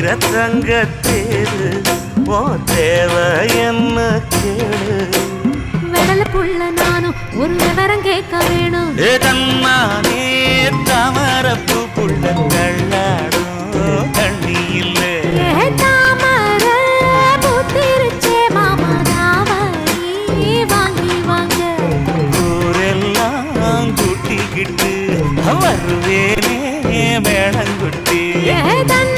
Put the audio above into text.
தங்கத்தேரு ஓ தேவை என்ன கேளு வெடல புள்ள நானும் ஒரு விவரம் கேட்க வேணும் தன்னானே தாமரப்பு புள்ள கள்ளாடும் தண்ணி இல்லை தாமர பூத்திருச்சே மாமா தாவணி வாங்கி வாங்க ஊரெல்லாம் கூட்டிக்கிட்டு வருவேனே வேளங்குட்டி தன்